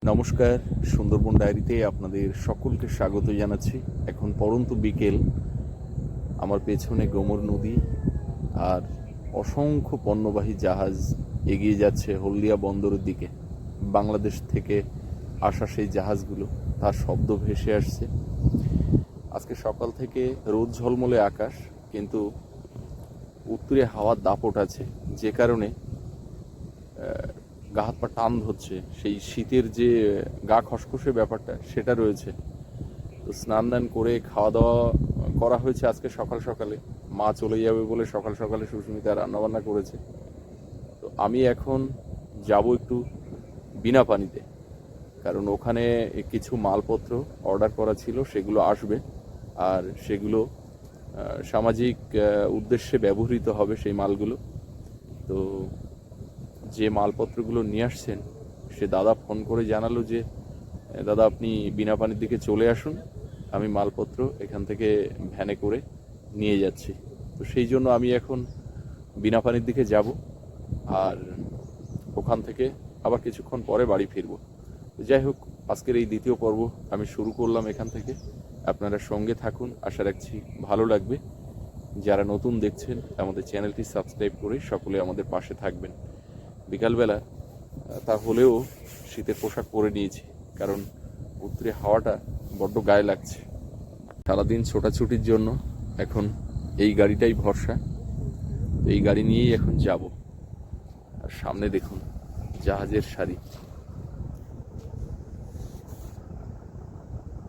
নমস্কার, সুন্দরবন ডায়েরিতে আপনাদের সকলকে স্বাগত জানাচ্ছি। এখন পরন্ত বিকেল, আমার পেছনে গোমর নদী আর অসংখ্য পণ্যবাহী জাহাজ এগিয়ে যাচ্ছে হলদিয়া বন্দরের দিকে। বাংলাদেশ থেকে আসা সেই জাহাজগুলো, তার শব্দ ভেসে আসছে। আজকে সকাল থেকে রোদ ঝলমলে আকাশ, কিন্তু উত্তরে হাওয়ার দাপট আছে, যে কারণে গা হাত পা টান ধরছে। সেই শীতের যে গা খসখসে ব্যাপারটা সেটা রয়েছে। তো স্নান দান করে খাওয়া দাওয়া করা হয়েছে আজকে সকাল সকালে। মা চলে যাবে বলে সকাল সকালে সুস্মিতা রান্নাবান্না করেছে। তো আমি এখন যাব একটু বিনা পানিতে, কারণ ওখানে কিছু মালপত্র অর্ডার করা ছিল, সেগুলো আসবে। আর সেগুলো সামাজিক উদ্দেশ্যে ব্যবহৃত হবে সেই মালগুলো। তো যে মালপত্রগুলো নিয়ে আসছেন, সে দাদা ফোন করে জানালো যে দাদা আপনি বিনা পানির দিকে চলে আসুন, আমি মালপত্র এখান থেকে ভ্যানে করে নিয়ে যাচ্ছি। তো সেই জন্য আমি এখন বিনা পানির দিকে যাব, আর ওখান থেকে আবার কিছুক্ষণ পরে বাড়ি ফিরব। যাই হোক, আজকের এই দ্বিতীয় পর্ব আমি শুরু করলাম এখান থেকে। আপনারা সঙ্গে থাকুন, আশা রাখছি ভালো লাগবে। যারা নতুন দেখছেন, আমাদের চ্যানেলটি সাবস্ক্রাইব করে সকলে আমাদের পাশে থাকবেন। বিকালবেলা তা হলেও শীতের পোশাক পরে নিয়েছি, কারণ উত্তরে হাওয়াটা বড্ড গায়ে লাগছে। সারাদিন ছোটাছুটির জন্য এখন এই গাড়িটাই ভরসা। এই গাড়ি নিয়েই এখন যাব। আর সামনে দেখুন জাহাজের সারি,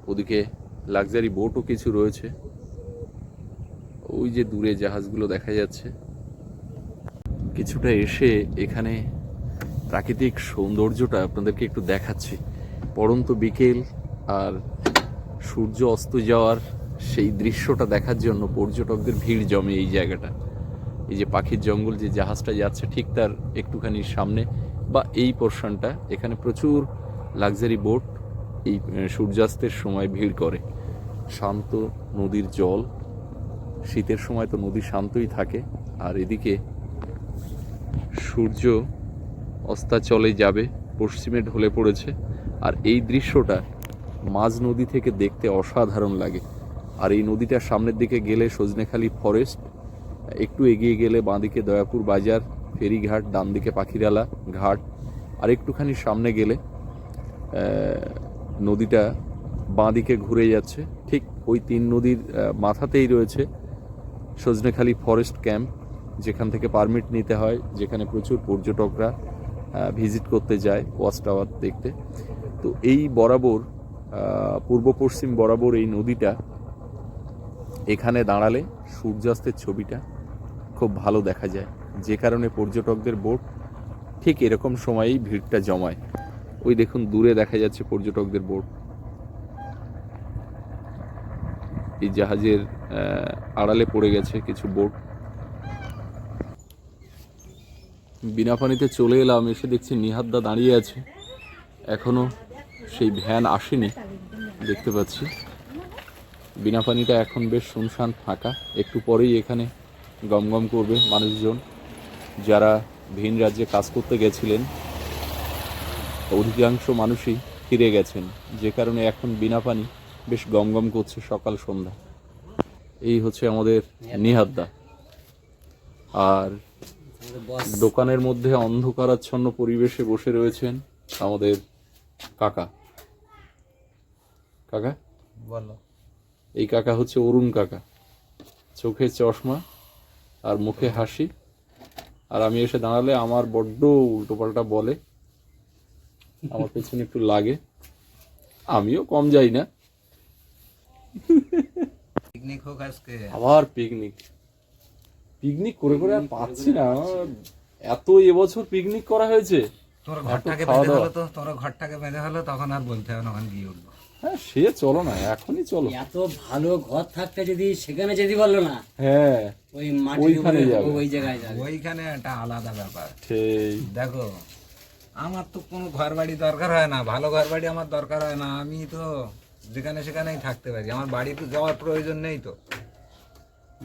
ওদিকে লাক্সারি বোটও কিছু রয়েছে। ওই যে দূরে জাহাজগুলো দেখা যাচ্ছে। কিছুটা এসে এখানে প্রাকৃতিক সৌন্দর্যটা আপনাদেরকে একটু দেখাচ্ছি। পড়ন্ত বিকেল আর সূর্য অস্ত যাওয়ার সেই দৃশ্যটা দেখার জন্য পর্যটকদের ভিড় জমে এই জায়গাটা। এই যে পাখির জঙ্গল, যে জাহাজটা যাচ্ছে ঠিক তার একটুখানি সামনে বা এই পোর্শনটা, এখানে প্রচুর লাক্সারি বোট এই সূর্যাস্তের সময় ভিড় করে। শান্ত নদীর জল, শীতের সময় তো নদী শান্তই থাকে। আর এদিকে সূর্য অস্তাচলে যাবে, পশ্চিমে ঢলে পড়েছে। আর এই দৃশ্যটা মাঝ নদী থেকে দেখতে অসাধারণ লাগে। আর এই নদীটার সামনের দিকে গেলে সজনেখালি ফরেস্ট, একটু এগিয়ে গেলে বাঁদিকে দয়াপুর বাজার, ফেরিঘাট, ডান দিকে পাখিরালা ঘাট, আর একটুখানি সামনে গেলে নদীটা বাঁদিকে ঘুরে যাচ্ছে। ঠিক ওই তিন নদীর মাথাতেই রয়েছে সজনেখালি ফরেস্ট ক্যাম্প, যেখান থেকে পারমিট নিতে হয়, যেখানে প্রচুর পর্যটকরা ভিজিট করতে যায় ওয়াচ টাওয়ার দেখতে। তো এই বরাবর পূর্ব পশ্চিম বরাবর এই নদীটা, এখানে দাঁড়ালে সূর্যাস্তের ছবিটা খুব ভালো দেখা যায়, যে কারণে পর্যটকদের বোট ঠিক এরকম সময়েই ভিড়টা জমায়। ওই দেখুন দূরে দেখা যাচ্ছে পর্যটকদের বোট। এই জাহাজের আড়ালে পড়ে গেছে কিছু বোট। বিনা পানিতে চলে এলাম, এসে দেখছি নিহাদ্দা দাঁড়িয়ে আছে, এখনো সেই ভ্যান আসেনি দেখতে পাচ্ছি। বিনা পানিটা এখন বেশ শুনশান ফাঁকা। একটু পরেই এখানে গমগম করবে মানুষজন, যারা ভিন রাজ্যে কাজ করতে গেছিলেন। অধিকাংশ মানুষই ফিরে গেছেন, যে কারণে এখন বিনা পানি বেশ গমগম করছে সকাল সন্ধ্যা। এই হচ্ছে আমাদের নিহাদ্দা। আর দোকানের মধ্যে অন্ধকারাচ্ছন্ন পরিবেশে বসে রয়েছেন আমাদের কাকা। কাকা বলো। এই কাকা হচ্ছে অরুণ কাকা, চোখে চশমা আর মুখে হাসি। আর আমি এসে দাঁড়ালে আমার বড্ড উল্টোপাল্টা বলে, আমার পেছনে একটু লাগে। আমিও কম যাই না। পিকনিক হোক আজকে, আবার পিকনিক পিকনিক করে করে আর পাচ্ছি না। এত এবছর পিকনিক করা হয়েছে। তোর ঘরটাকে বেঁধে হলো, তো তোর ঘরটাকে বেঁধে হলো, তখন আর বলতে হবে না, ওখানে গিয়ে উঠবো। হ্যাঁ সে চলো না, এখনই চলো। এত ভালো ঘর থাকতে যদি সেখানে যেতে পারলো না, হ্যাঁ ওই মাটির ওইখানে উপরে যাবে। ওই জায়গায় যাবে। ওইখানে একটা আলাদা ব্যাপার। সেই দেখো, আমার তো কোনো ঘর বাড়ি দরকার হয় না, ভালো ঘর বাড়ি আমার দরকার হয় না। আমি তো যেখানে সেখানেই থাকতে পারি, আমার বাড়িতে যাওয়ার প্রয়োজন নেই তো।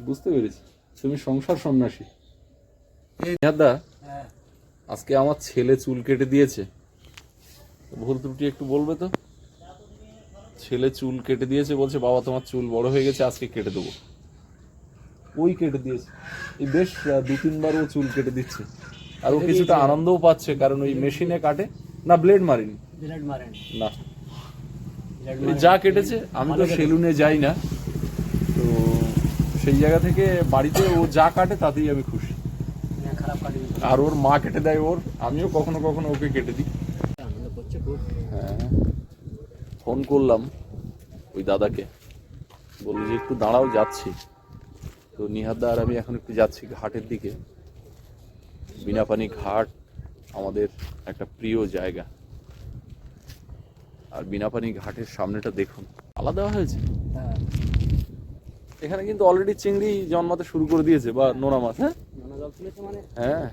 বুঝতে পেরেছি, তুমি সংসার সন্ন্যাসী। দাদা, আজকে আমার ছেলে চুল কেটে দিয়েছে। ভুল ত্রুটি একটু বলবে তো। ছেলে চুল কেটে দিয়েছে, বলছে বাবা তোমার চুল বড় হয়ে গেছে, আজকে কেটে দেবো। ওই কেটে দিয়েছে, এই বেশ 2-3 বার ও চুল কেটে দিচ্ছে। আর ও কিছুটা আনন্দও পাচ্ছে, কারণ ওই মেশিনে কাটে না, ব্লেড মারিনি বিরাট মারেন না, ওই যা কেটেছে। আমি তো সেলুনে যাই না, তো সেই জায়গা থেকে বাড়িতে ও যা কাটে তাতেই আমি খুশি। খারাপ কাটি আর ওর মা কেটে দেয় ওর, আমিও কখনো কখনো ওকে কেটে দিই। আনন্দ করছে খুব। হ্যাঁ, ফোন করলাম ওই দাদাকে, বললো যে একটু দাঁড়াও, যাচ্ছি। তো নিহাদা আর আমি এখন একটু যাচ্ছি ঘাটের দিকে। বিনাপানি ঘাট আমাদের একটা প্রিয় জায়গা। আর বিনাপানি ঘাটের সামনেটা দেখুন, আলাদা হয়েছে। হ্যাঁ, এখানে কিন্তু অলরেডি চিংড়ি জন্মাতে শুরু করে দিয়েছে, বা নোনা মাছ। হ্যাঁ নোনা জল তুলেছে মানে। হ্যাঁ,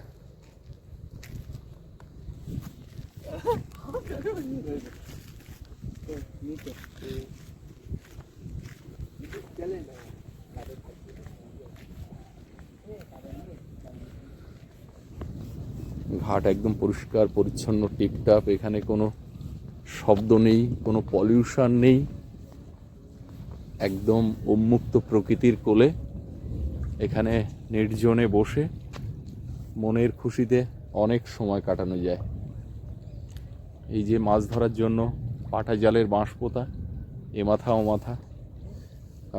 ঘাট একদম পরিষ্কার পরিচ্ছন্ন, টিপটাপ। এখানে কোনো শব্দ নেই, কোনো পলিউশন নেই, একদম উন্মুক্ত প্রকৃতির কোলে। এখানে নির্জনে বসে মনের খুশিতে অনেক সময় কাটানো যায়। এই যে মাছ ধরার জন্য পাটা জালের বাঁশ পোতা, এ মাথা ও মাথা।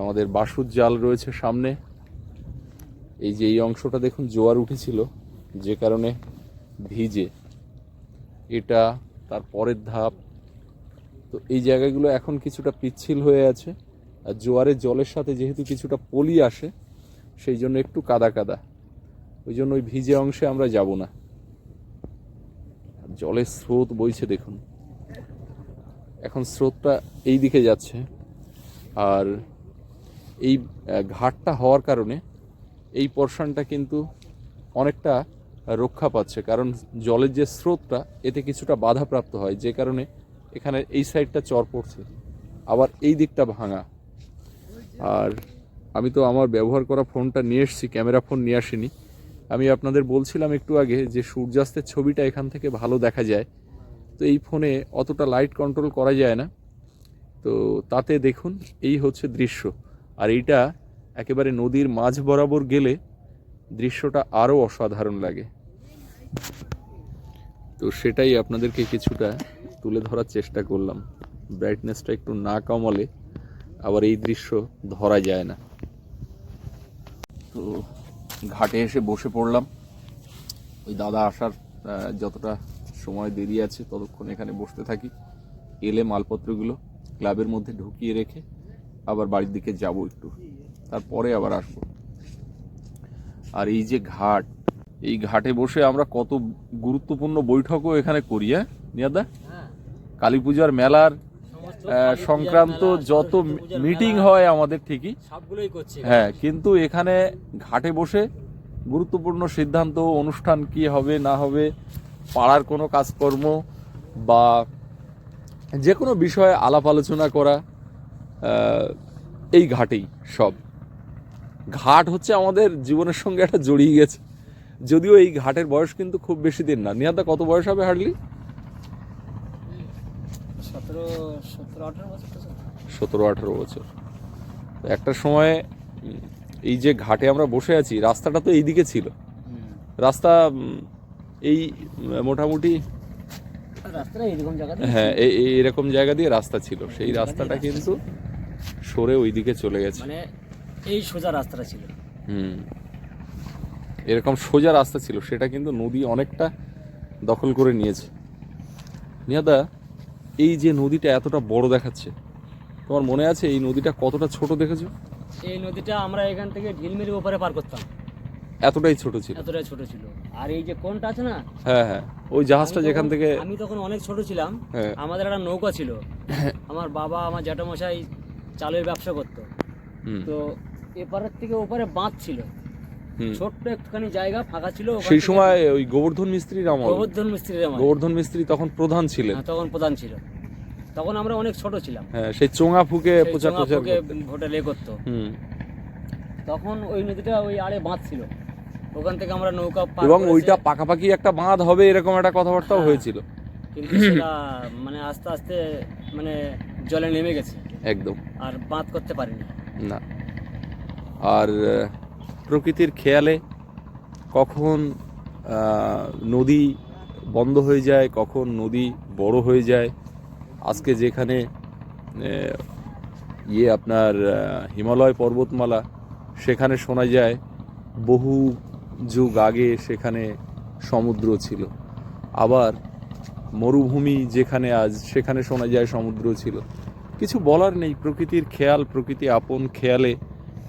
আমাদের বাসুর জাল রয়েছে সামনে। এই যে এই অংশটা দেখুন, জোয়ার উঠেছিল যে কারণে ভিজে, এটা তার পরের ধাপ। তো এই জায়গাগুলো এখন কিছুটা পিচ্ছিল হয়ে আছে, আর জোয়ারের জলের সাথে যেহেতু কিছুটা পলি আসে, সেই জন্য একটু কাদা কাদা। ওই জন্য ওই ভিজে অংশে আমরা যাব না। জলের স্রোত বইছে দেখুন, এখন স্রোতটা এই দিকে যাচ্ছে। আর এই ঘাটটা হওয়ার কারণে এই পোরশনটা কিন্তু অনেকটা রক্ষা পাচ্ছে, কারণ জলের যে স্রোতটা এতে কিছুটা বাধাপ্রাপ্ত হয়, যে কারণে এখানে এই সাইডটা চর পড়ছে, আবার এই দিকটা ভাঙা। আর আমি তো আমার ব্যবহার করা ফোনটা নিয়ে এসেছি, ক্যামেরা ফোন নিয়ে আসিনি। আমি আপনাদের বলছিলাম একটু আগে যে সূর্যাস্তের ছবিটা এখান থেকে ভালো দেখা যায়, তো এই ফোনে অতটা লাইট কন্ট্রোল করা যায় না। তো তাতে দেখুন এই হচ্ছে দৃশ্য। আর এইটা একেবারে নদীর মাঝ বরাবর গেলে দৃশ্যটা আরও অসাধারণ লাগে। তো সেটাই আপনাদেরকে কিছুটা তুলে ধরার চেষ্টা করলাম। ব্রাইটনেসটা একটু না কমালে আবার এই দৃশ্য ধরা যায় না। তো ঘাটে এসে বসে পড়লাম। ওই দাদা আসার যতটা সময় দেরি আছে ততক্ষণ এখানে বসতে থাকি। এলে মালপত্রগুলো ক্লাবের মধ্যে ঢুকিয়ে রেখে আবার বাড়ির দিকে যাব একটু, তারপরে আবার আসবো। আর এই যে ঘাট, এই ঘাটে বসে আমরা কত গুরুত্বপূর্ণ বৈঠকও এখানে করি। হ্যাঁ নিয়াদা, কালী পূজার মেলার সংক্রান্ত যত মিটিং হয় আমাদের ঠিকই সবগুলোই করছে। হ্যাঁ, কিন্তু এখানে ঘাটে বসে গুরুত্বপূর্ণ সিদ্ধান্ত, অনুষ্ঠান কি হবে না হবে, পাড়ার কোনো কাজকর্ম বা যে কোনো বিষয়ে আলাপ আলোচনা করা, এই ঘাটেই সব। ঘাট হচ্ছে আমাদের জীবনের সঙ্গে একটা জড়িয়ে গেছে। যদিও এই ঘাটের বয়স কিন্তু খুব বেশি দিন না। নিহাদা কত বয়স হবে হার্ডলি? 17-18 বছর। একটা সময় এই যে ঘাটে আমরা বসে আছি, রাস্তাটা তো এইদিকে ছিল। রাস্তা এই মোটামুটি হ্যাঁ এরকম জায়গা দিয়ে রাস্তা ছিল। সেই রাস্তাটা কিন্তু সরে ওইদিকে চলে গেছে। মানে এই সোজা রাস্তাটা ছিল। এরকম সোজা রাস্তা ছিল, সেটা কিন্তু নদী অনেকটা দখল করে নিয়েছে। নিয়াদা, এই যে নদীটা এতটা বড় দেখাচ্ছে, তোমার মনে আছে এই নদীটা কতটা ছোট দেখেছো? এই নদীটা আমরা এখান থেকে ঢিলমিরি ওপারে পার করতাম, এতটাই ছোট ছিল। এতটাই ছোট ছিল। আর এই যে কোনটা আছে না, হ্যাঁ হ্যাঁ, ওই জাহাজটা যেখান থেকে, আমি তখন অনেক ছোট ছিলাম। হ্যাঁ। আমাদের একটা নৌকা ছিল। আমার বাবা, আমার জ্যাঠামশাই চালের ব্যবসা করতো। তো এপারের থেকে ওপারে বাঁধ ছিল, ছোট্ট একটুখানি জায়গা ফাঁকা ছিল। সেই সময় ওই গোবর্ধন মিস্ত্রির আমল। গোবর্ধন মিস্ত্রির আমল। গোবর্ধন মিস্ত্রি তখন প্রধান ছিলেন। তখন প্রধান ছিল। তখন আমরা অনেক ছোট ছিলাম। হ্যাঁ, সেই চোঙা ফুকে প্রচার ভোটে লে করতো। তখন ওই নদীটা ওই আড়ে বাঁধ ছিল, ওখান থেকে আমরা নৌকা পার এবং ওইটা পাকাপাকি একটা বাঁধ হবে এরকম একটা কথাবার্তাও হয়েছিল। কিন্তু সেটা মানে আস্তে আস্তে মানে জলে নেমে গেছে, একদম আর বাঁধ করতে পারিনি। না। আর প্রকৃতির খেয়ালে কখন নদী বন্ধ হয়ে যায়, কখন নদী বড় হয়ে যায়। আজকে যেখানে আপনার হিমালয় পর্বতমালা, সেখানে শোনা যায় বহু যুগ আগে সেখানে সমুদ্র ছিল। আবার মরুভূমি যেখানে আজ, সেখানে শোনা যায় সমুদ্র ছিল। কিছু বলার নেই, প্রকৃতির খেয়াল, প্রকৃতি আপন খেয়ালে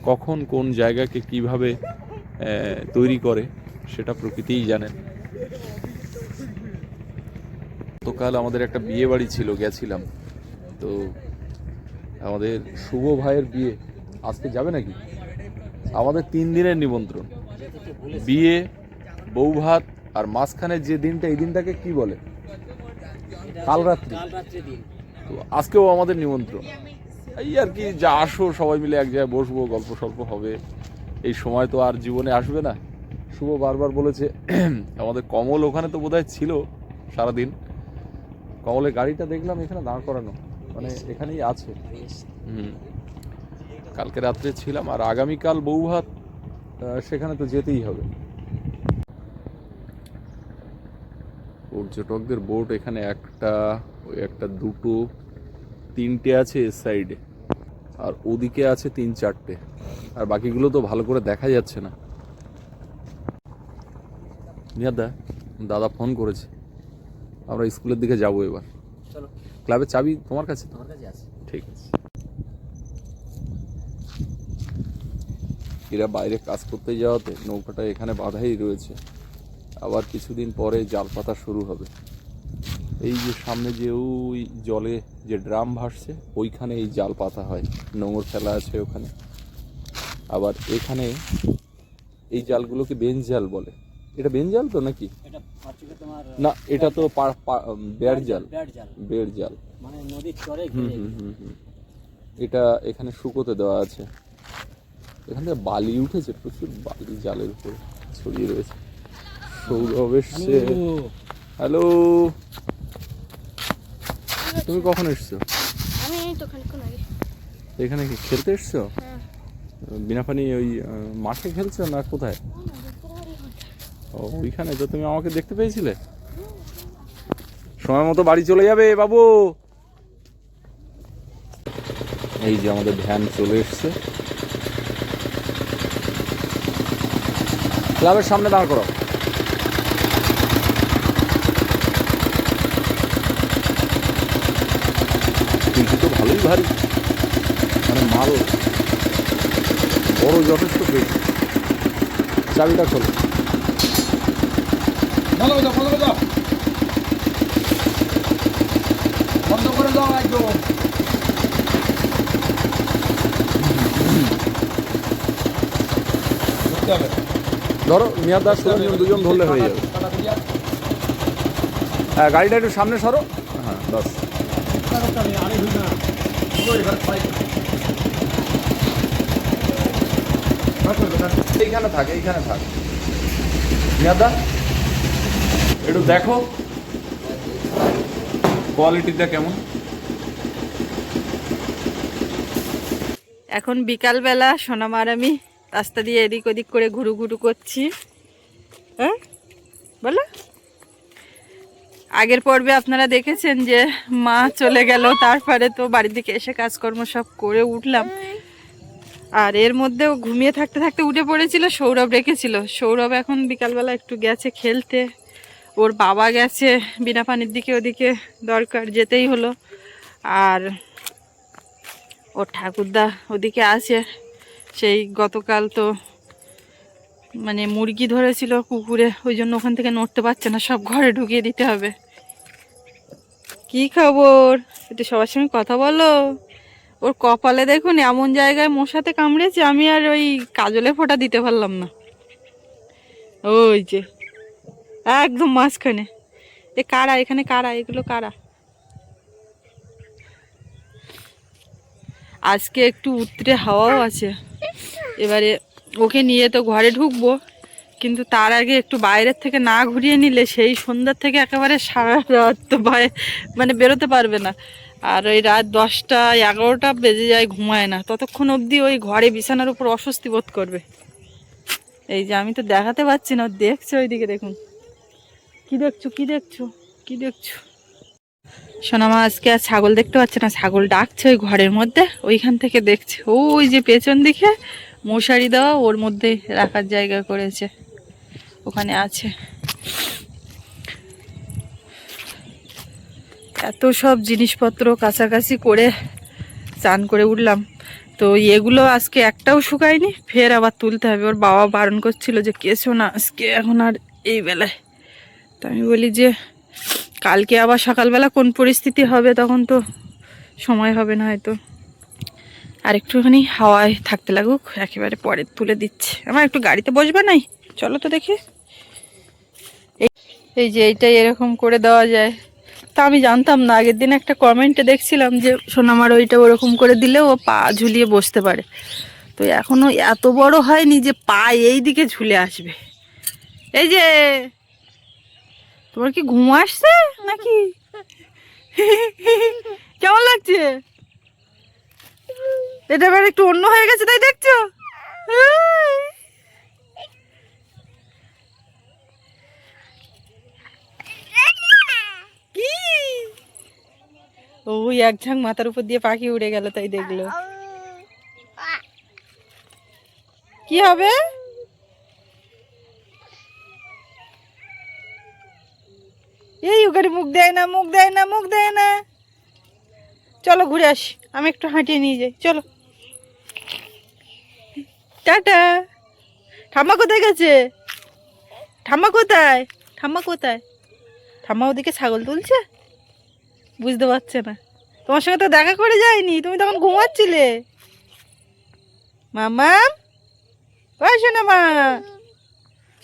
কখন কোন জায়গাকে কিভাবে তৈরি করে সেটা প্রকৃতিই জানেন। গতকাল আমাদের একটা বিয়ে বাড়ি ছিল, গেছিলাম। তো আমাদের শুভ ভাইয়ের বিয়ে, আজকে যাবে নাকি? আমাদের 3 দিনের নিমন্ত্রণ, বিয়ে, বউ ভাত, আর মাঝখানের যে দিনটা, এই দিনটাকে কি বলে? কাল রাত্রি। তো আজকেও আমাদের নিমন্ত্রণ। এই আর কি, যা আসো সবাই মিলে এক জায়গায় বসবো, গল্প সল্প হবে। এই সময় তো আর জীবনে আসবে না। শুভ বারবার বলেছে, আমাদের কমল ওখানে তো বোধহয় ছিল সারাদিন। কমলের গাড়িটা দেখলাম এখানে দাঁড় করানো, মানে এখানেই আছে। কালকে রাত্রে ছিলাম, আর আগামীকাল বউ ভাত, সেখানে তো যেতেই হবে। পর্যটকদের বোট এখানে একটা, ওই একটা, দুটো, 3টে আছে এর সাইডে, আর ওদিকে আছে 3-4টে, আর বাকিগুলো তো ভালো করে দেখা যাচ্ছে না। নিয়াদা, দাদা ফোন করেছে, আমরা স্কুলের দিকে যাবো এবার। চলো। ক্লাবের চাবি তোমার কাছে? তোমার কাছে আছে। ঠিক আছে। এরা বাইরে কাজ করতে যাওয়াতে নৌকাটা এখানে বাঁধাই রয়েছে। আবার কিছুদিন পরে জাল পাতা শুরু হবে। এই যে সামনে যে ওই জলে যে ড্রাম ভাসছে, ওইখানে এই জাল পাতা হয়, নোঙর ফেলা আছে ওখানে। আবার এখানে এই জালগুলোকে বেঞ্চ জাল বলে। এটা বেঞ্চ জাল তো নাকি? এটা পার্টিকে তোমার না, এটা তো বেড় জাল। ব্যাট জাল, বেড় জাল মানে নদীর চরে হুম ঘিরে। হুম হুম হুম। এটা এখানে শুকোতে দেওয়া আছে। এখান থেকে বালি উঠেছে, প্রচুর বালি জালের উপরে ছড়িয়ে রয়েছে। সৌরভ এসছে। হ্যালো, তুমি কখন এসছো? আমি এই তো খানিকক্ষণ আগে। এখানে কি খেলতে এসছো? হ্যাঁ। বিনা পানি ওই মাঠে খেলছো না কোথায়? ও, ওইখানে তো তুমি আমাকে দেখতে পেয়েছিলে। সময় মতো বাড়ি চলে যাবে বাবু। এই যে আমাদের ভ্যান চলে এসছে, ক্লাবের সামনে দাঁড় করো। কিন্তু তো ভালোই ভারী, মানে মাল বড়, যথেষ্ট বেশি। চাবিটা খোলো। বন্ধ করে দাও একদম। ধরো, মিয়াদা সুরঞ্জন দুজন ধরলে হয়ে যাবে। হ্যাঁ, গাড়িটা একটু সামনে সরো। হ্যাঁ, 10। এইখানে থাক, এইখানে থাক। মিয়াদা একটু দেখো কোয়ালিটিটা কেমন। এখন বিকালবেলা সোনামার আমি রাস্তা দিয়ে এদিক ওদিক করে ঘুরু ঘুরু করছি। হ্যাঁ বলো, আগের পর্বে আপনারা দেখেছেন যে মা চলে গেল, তারপরে তো বাড়ির দিকে এসে কাজকর্ম সব করে উঠলাম। আর এর মধ্যেও ঘুমিয়ে থাকতে থাকতে উঠে পড়েছিল, সৌরভ রেখেছিল। সৌরভ এখন বিকালবেলা একটু গেছে খেলতে, ওর বাবা গেছে বিনা পানির দিকে, ওদিকে দরকার যেতেই হলো। আর ওর ঠাকুরদা ওদিকে আছে। সেই গতকাল তো মানে মুরগি ধরেছিল পুকুরে, ওই জন্য ওখান থেকে নড়তে পারছে না, সব ঘরে ঢুকিয়ে দিতে হবে। কি খবর? একটু সবার সঙ্গে কথা বলো। ওর কপালে দেখুন এমন জায়গায় মশাতে কামড়েছে, আমি আর ওই কাজলে ফোঁটা দিতে পারলাম না। ওই যে একদম মাঝখানে। এ কারা এখানে, কারা এগুলো, কারা? আজকে একটু উত্তরে হাওয়াও আছে। এবারে ওকে নিয়ে তো ঘরে ঢুকবো, কিন্তু তার আগে একটু বাইরের থেকে না ঘুরিয়ে নিলে সেই সন্ধ্যার থেকে একেবারে সারা রাত তো মানে বেরোতে পারবে না। আর ওই রাত 10টা 11টা বেজে যায়, ঘুমায় না, ততক্ষণ অবধি ওই ঘরে বিছানার উপর অস্বস্তি বোধ করবে। এই যে আমি তো দেখাতে পারছি না, দেখছে ওইদিকে, দেখুন কি দেখছো, কি দেখছো, কি দেখছো। সোনামা আজকে আর ছাগল দেখতে পাচ্ছে না, ছাগল ডাকছে ওই ঘরের মধ্যে, ওইখান থেকে দেখছে। ওই যে পেছন দিকে মশারি দেওয়া, ওর মধ্যে রাখার জায়গা করেছে, ওখানে আছে। এত সব জিনিসপত্র কাছাকাছি করে চান করে উঠলাম, তো এগুলো আজকে একটাও শুকায়নি, ফের আবার তুলতে হবে। ওর বাবা বারণ করছিল যে কেসো না আজকে, এখন আর এই বেলায়। তো আমি বলি যে কালকে আবার সকালবেলা কোন পরিস্থিতি হবে, তখন তো সময় হবে না হয়তো। আর একটুখানি হাওয়ায় থাকতে লাগুক, একেবারে পরে তুলে দিচ্ছে। আমার একটু গাড়িতে বসবে নাই, চলো তো দেখি। এই যে এইটাই এরকম করে দেওয়া যায়, তা আমি জানতাম না। আগের দিন একটা কমেন্টে দেখছিলাম যে সোনামার ওইটা ওরকম করে দিলেও ও পা ঝুলিয়ে বসতে পারে। তো এখনো এত বড় হয়নি যে পা এই দিকে ঝুলে আসবে। এই যে তোমার কি ঘুম আসছে নাকি? কেমন লাগছে? এটা এবার একটু অন্য হয়ে গেছে, তাই দেখছো? কি ওই এক ঝাঁক মাথার উপর দিয়ে পাখি উড়ে গেল, তাই দেখলো। কি হবে? এই ওখানে মুখ দেয় না, মুখ দেয় না, মুখ দেয় না। চলো ঘুরে আসি, আমি একটু হাঁটিয়ে নিয়ে যাই, চলো। টাটা। ঠাম্মা কোথায় গেছে? ঠাম্মা কোথায়? ঠাম্মা কোথায়? ঠাম্মা ওদিকে ছাগল তুলছে, বুঝতে পারছে না। তোমার সঙ্গে তো দেখা করে যায়নি, তুমি তখন ঘুমাচ্ছিলে। মামা বসো না মা,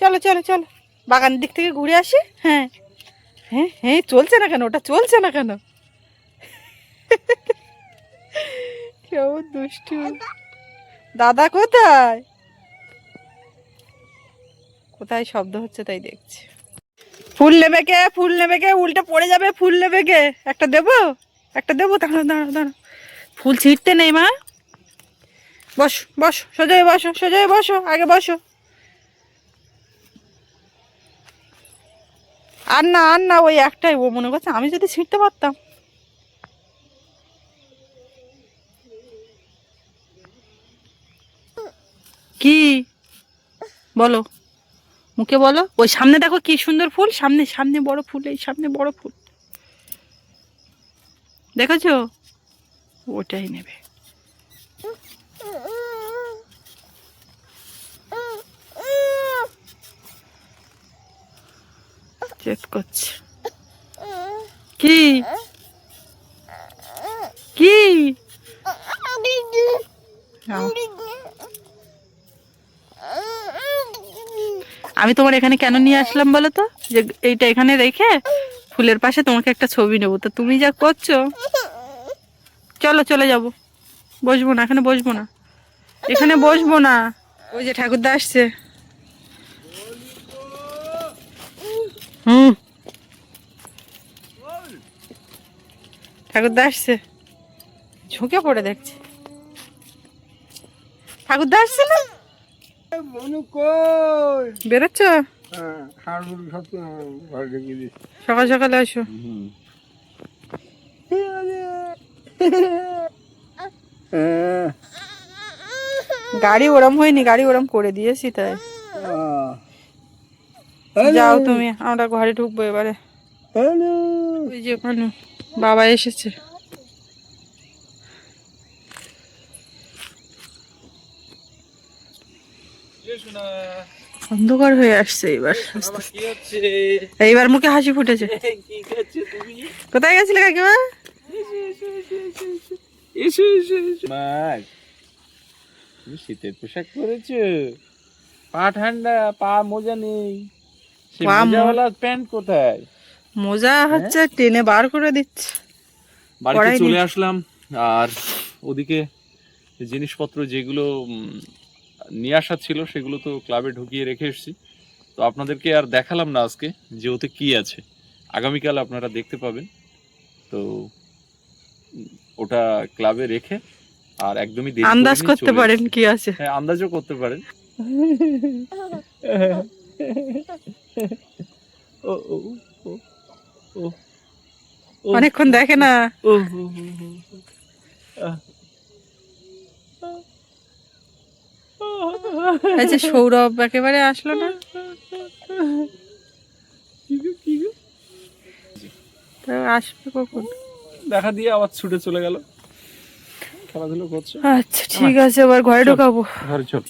চলো চলো চলো, বাগানের দিক থেকে ঘুরে আসি। হ্যাঁ হ্যাঁ হ্যাঁ, চলছে না কেন? ওটা চলছে না কেন? কেমন দুষ্টু। দাদা কোথায়? কোথায় শব্দ হচ্ছে তাই দেখছি। ফুল নেবে কে? ফুল নেবে কে? উল্টে পড়ে যাবে। ফুল নেবে কে? একটা দেবো, একটা দেবো। দাঁড়াও দাঁড়াও দাঁড়াও, ফুল ছিঁড়তে নেই মা। বসো বসো, সোজা হয়ে বসো, সোজা হয়ে বসো, আগে বসো। আর না আর না, ওই একটাই। ও মনে করছে আমি যদি ছিঁড়তে পারতাম। কি বলো, মুখে বলো। ওই সামনে দেখো কি সুন্দর ফুল, সামনে সামনে বড় ফুল, এই সামনে বড় ফুল দেখেছো? ওটাই নেবে। চেক করছে। কি কি? আমি তোমার এখানে কেন নিয়ে আসলাম বলো তো? যে এইটা এখানে রেখে ফুলের পাশে তোমাকে একটা ছবি নেবো। তো তুমি যা করছো, চলো চলে যাবো। বসবো না এখানে, বসবো না এখানে, বসবো না। ওই যে ঠাকুরদা আসছে। ঠাকুরদা আসছে, ঝুঁকে পড়ে দেখছে। ঠাকুরদা আসছে না? বেরোচ্ছ? সকাল সকালে আসো। গাড়ি ওরম হয়নি, গাড়ি ওরম করে দিয়েছি তাই। যাও তুমি, আমরা ঘরে ঢুকবো এবারে। ওই যে ওখানে বাবা এসেছে। অন্ধকার হয়ে আসছে এবার, এইবার মুখে হাসি ফুটেছে। কোথায় গেছিলে কাকিমা? শীতের পোশাক পরেছো? পা ঠান্ডা, পা মোজা নেই। প্যান্ট কোথায়? মোজা হচ্ছে টেনে বার করে দিচ্ছে। বাড়িতে চলে আসলাম, আর ওদিকে জিনিসপত্র যেগুলো নিয়ে আসা ছিল সেগুলো তো ক্লাবে ঢুকিয়ে রেখে এসেছি। আপনাদেরকে আর দেখালাম না আজকে যে ওতে কি আছে, আগামীকাল আপনারা দেখতে পাবেন। তো ওটা ক্লাবে রেখে আর একদমই দেরি আন্দাজ করিনি, করতে চলে পারেন এসেছি। কি আছে। হ্যাঁ, আন্দাজও করতে পারেন। ও ও ও ও ও অনেকক্ষণ দেখে না। ও এই যে সৌরভ একেবারে আসলো না, তো আসবে কখন? দেখা দিয়ে আবার ছুটে চলে গেল, খেলাধুলো করছে। আচ্ছা ঠিক আছে, এবার ঘরে ঢোকাবো। ঘরে চল।